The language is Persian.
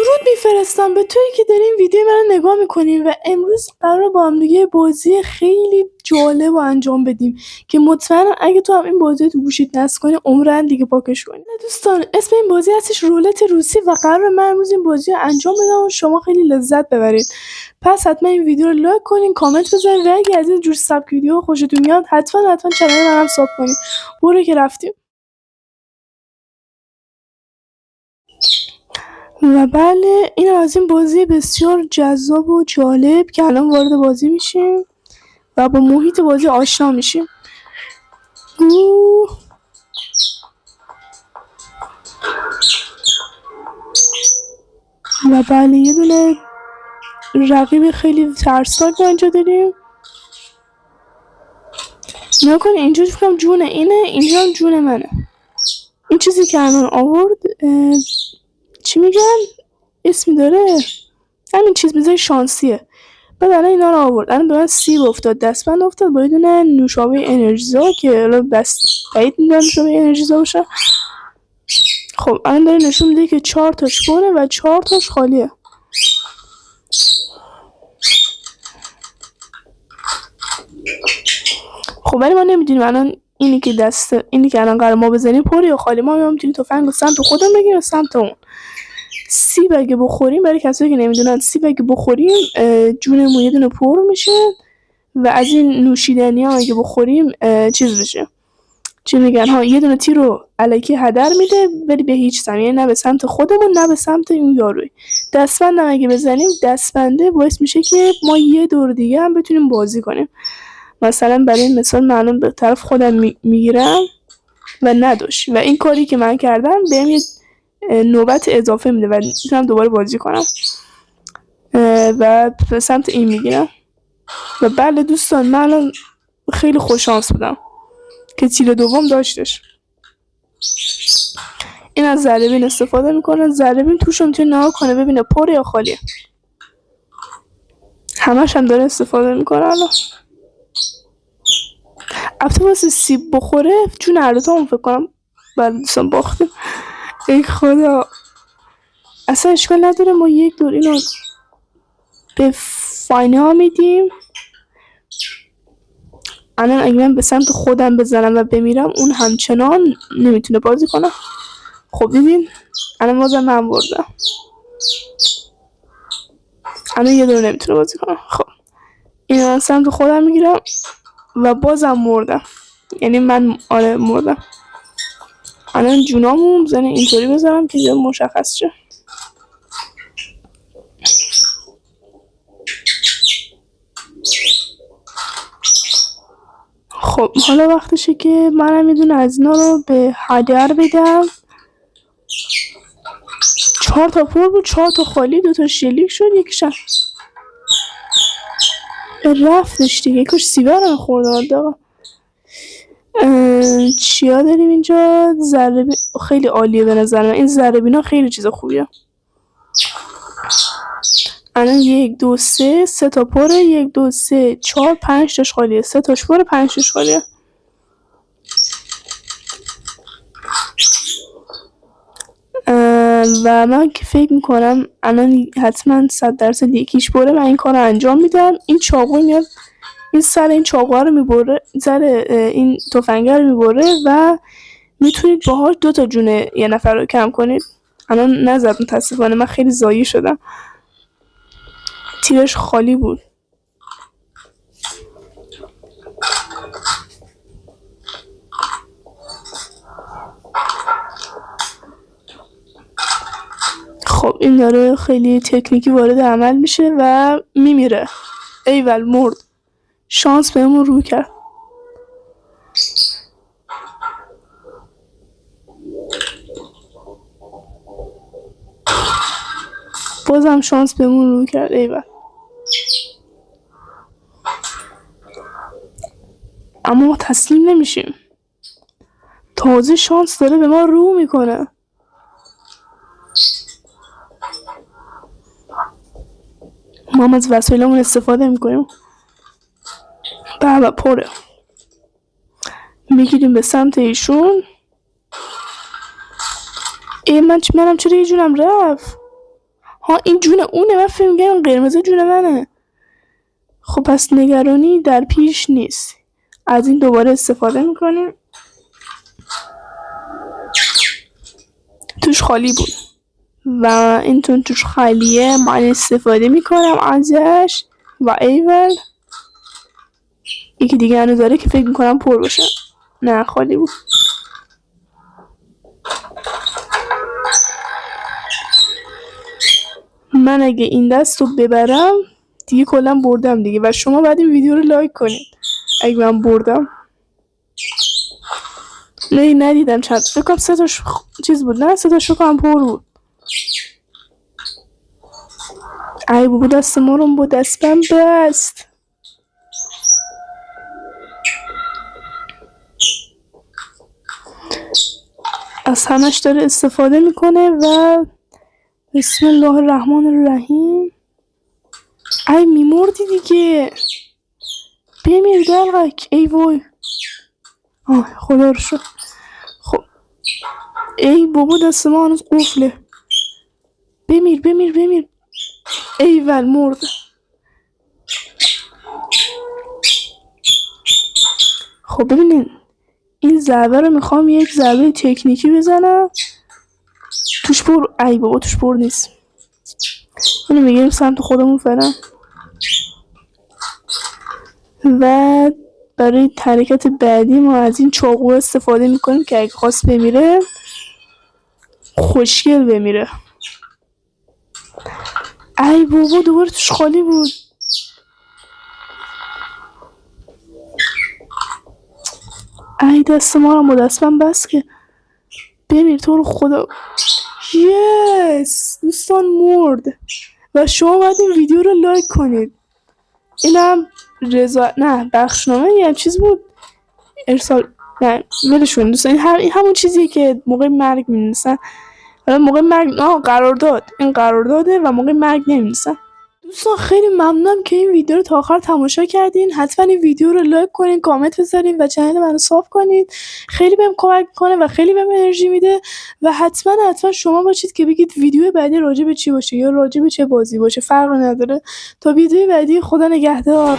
درود میفرستم به تویی که داری این ویدیو من نگاه میکنیم و امروز قرار با هم دیگه بازی خیلی جالب و انجام بدیم که مطمئنم اگه تو هم این بازی رو تو گوشیت نصب کنی عمرن دیگه پاکش کنی. دوستان اسم این بازی هستش رولت روسی و قرار من امروز این بازی رو انجام بدم و شما خیلی لذت ببرید. پس حتما این ویدیو رو لایک کنین، کامنت بذارین و اگه از این جور سبک ویدیو خوشتون میاد حتما کانال منم ساب کنین. برو که رفتیم. و بله این از این بازی بسیار جذاب و جالب که الان وارد بازی میشیم و با محیط بازی آشنا میشیم. و بله یه دونه رقیب خیلی ترسناک ما اینجا داریم. نکن اینجا فکرم جونه اینه، اینجا هم جون منه. این چیزی که الان آورد چی میگن؟ اسمی داره، همین چیز میزای شانسیه. بعد الان اینا رو آورد، الان به من سیب افتاد، دستبند افتاد با یه دونه نوشابه انرژیزا که الان بس بعید میدونم نوشابه انرژیزا باشه. خب الان داره نشون میده که 4 تاش پره و 4 تاش خالیه. خب ولی ما نمیدونیم الان اینی که الان قرار ما بزنیم پره یا خالی. ما میتونیم تفنگ رو سمت خودم بگیریم یا سمت اون. سیب اگه بخوریم، برای کسایی که نمیدونن، سیب اگه بخوریم جونمون یه دونه پر میشه و از این نوشیدنی ها اگه بخوریم چیز بشه، چی میگن ها، یه دونه تیر رو الکی هدر میده ولی به هیچ سمت، یعنی نه به سمت خودمون نه به سمت این یاروی. دستبند هم اگه بزنیم، دستبنده باعث میشه که ما یه دور دیگه هم بتونیم بازی کنیم. مثلا برای این مثال من به طرف خودم میگیرم و نداشت و این کاری که من کردم بهم یه نوبت اضافه میده و میتونم دوباره بازی کنم و به سمت این میگیرم. و بله دوستان من الان خیلی خوششانس بودم که تیر دوم داشتش. این از ذره‌بین استفاده میکنه، ذره‌بین توش میتونه نگاه کنه ببینه پر یا خالیه. همش هم داره استفاده میکنه. الان البته واسه سیب بخوره چون هر دوتامون فکر کنم بله دوستان باختیم. ای خدا اصلا اشکال نداره، ما یک دور اینو به فاینا میدیم. الان اگه من به سمت خودم بزنم و بمیرم اون همچنان نمیتونه بازی کنه. خب دیدین الان بازم من بردم، الان یه دور نمیتونه بازی کنه. خب این من سمت خودم میگیرم و بازم مردم، یعنی من مردم. الان جونامو بزنه اینطوری بذارم که مشخص شه. خب حالا وقتشه که منم یه دونه از اینا رو به هدر بدم. 4 تا پر بود، 4 تا خالی، 2 تا شلیک شد، یکیشم رفتش دیگه. یکیش سیبر هم خورده حداقل. چیا داریم اینجا؟ ذره‌بین خیلی عالیه به نظر من، این ذره‌بینا خیلی چیز خوبیه. الان 1 2 3 تا پره، 1 2 3 4 5 تاش خالیه، 3 تاش پره 5 تاش خالیه. و من که فکر میکنم الان حتما 100% یکیش بره. من این کار رو انجام میدم. این چاقو میاد این سر این چاقو رو میبره، سر این تفنگ رو میبره و میتونید باهاش 2 تا جون یه نفر رو کم کنید. الان نزد متاسفانه، من خیلی ضایع شدم، تیرش خالی بود. خب این داره خیلی تکنیکی وارد عمل میشه و میمیره. ایول مرد، شانس بهمون رو کرد. بازم شانس بهمون رو کرد. ایول اما ما تسلیم نمیشیم، تازه شانس داره به ما رو میکنه. ما هم از وسایلمون استفاده میکنیم. بابا پره، میگیریم به سمت ایشون. منم چرا یه جونم رفت؟ ها این جون اونه، من فکر می‌کردم قرمز جون منه. خب پس نگرانی در پیش نیست. از این دوباره استفاده میکنیم. توش خالی بود و این توش خالیه، من استفاده میکنم ازش و ایول یکی دیگه هنوز داره که فکر میکنم پر باشه. نه خالی بود. من اگه این دست رو ببرم دیگه کلا بردم دیگه و شما بعد این ویدیو رو لایک کنید اگه من بردم. نه ندیدم چند فکر کنم 3 تاش چیز بود. نه 3 تاش فکر پر بود. ای بابا دست ما رو با دستم بست. از همش داره استفاده میکنه و بسم الله الرحمن الرحیم. ای میمردی دیگه، بمیر دلغک. ای وای خدا رو شکر. خب ای بابا دست ما هنوز قفله. بمیر بمیر بمیر. ایول مرد. خب ببینین این ضربه رو میخوام یک ضربه تکنیکی بزنم. توش پر. ای بابا توش پر نیست. اینو میگیریم سمت خودمون فعلا و برای حرکت بعدی ما از این چاقو استفاده میکنیم که اگه خواست بمیره خوشگل بمیره. ای بابا دوباره توش خالی بود. ای دست ما رو با دستم بس که بمیر تو رو خدا. یس دوستان مرد و شما باید این ویدیو رو لایک کنید. اینم نه بخشنامه یه چیز بود ارسال. نه ولشون دوستان، این همون چیزیه که موقع مرگ می‌نویسن. حالا موقع مرگ قرارداد، این قرارداده و موقع مرگ نمی‌نویسن. دوستان خیلی ممنونم که این ویدیو رو تا آخر تماشا کردین. حتما این ویدیو رو لایک کنین، کامنت بذارین و چنل منو ساب کنید. خیلی بهم کمک میکنه و خیلی بهم انرژی میده و حتما شما باشید که بگید ویدیو بعدی راجع به چی باشه یا راجع به چه بازی باشه، فرق نداره. تا ویدیو بعدی، خدا نگهدار.